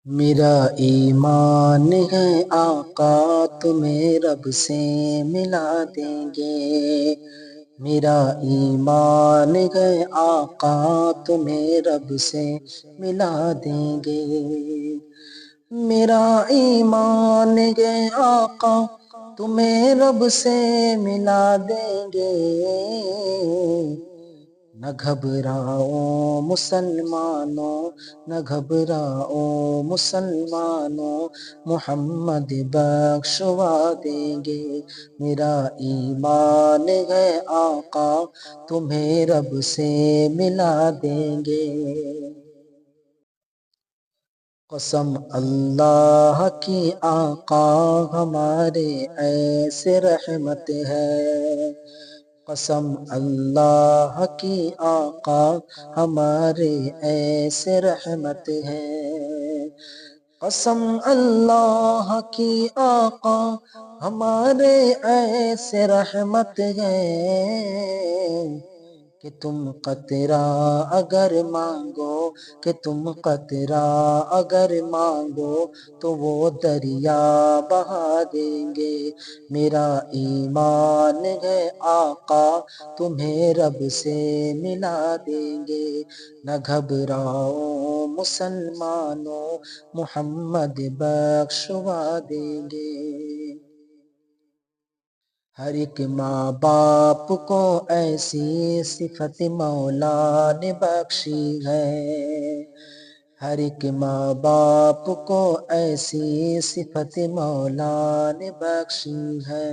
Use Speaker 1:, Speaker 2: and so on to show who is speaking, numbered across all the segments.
Speaker 1: میرا ایمان ہے آقا تمہیں رب سے ملا دیں گے، میرا ایمان ہے آقا تمہیں رب سے ملا دیں گے، میرا ایمان ہے آقا تمہیں رب سے ملا دیں گے، نہ گھبراؤ مسلمانوں، نہ گھبراؤ مسلمانوں، محمد بخشوا دیں گے، میرا ایمان ہے آقا تمہیں رب سے ملا دیں گے۔ قسم اللہ کی آقا ہمارے ایسے رحمت ہے، قسم اللہ کی آقا ہمارے ایسے رحمت ہے، قسم اللہ کی آقا ہمارے ایسے رحمت ہے، کہ تم قطرہ اگر مانگو، کہ تم قطرہ اگر مانگو تو وہ دریا بہا دیں گے، میرا ایمان ہے آقا تمہیں رب سے ملا دیں گے، نہ گھبراؤ مسلمانوں، محمد بخشوا دیں گے۔ ہر ایک ماں باپ کو ایسی صفت مولا نے بخشی ہے، ہر ایک ماں باپ کو ایسی صفت مولا نے بخشی ہے،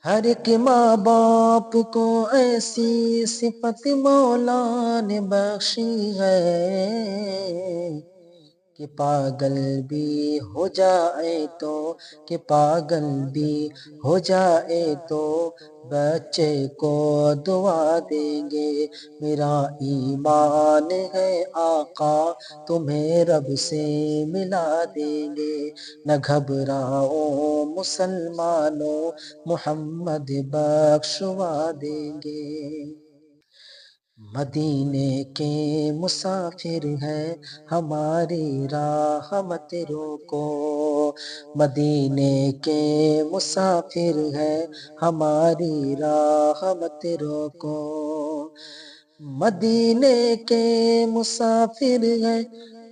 Speaker 1: ہر ایک ماں باپ کو ایسی صفت مولا نے بخشی ہے، کہ پاگل بھی ہو جائے تو، کہ پاگل بھی ہو جائے تو بچے کو دعا دیں گے، میرا ایمان ہے آقا تمہیں رب سے ملا دیں گے، نہ گھبراؤ مسلمانوں، محمد بخشوا دیں گے۔ مدینے کے مسافر ہیں ہماری راہ مت روکو، مدینے کے مسافر ہیں ہماری راہ مت روکو، مدینے کے مسافر ہیں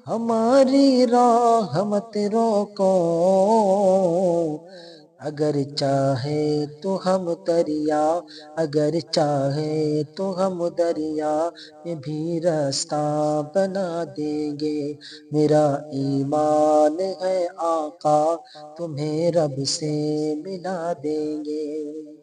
Speaker 1: ہماری راہ مت روکو، اگر چاہے تو ہم دریا، اگر چاہے تو ہم دریا میں بھی راستہ بنا دیں گے، میرا ایمان ہے آقا تمہیں رب سے ملا دیں گے۔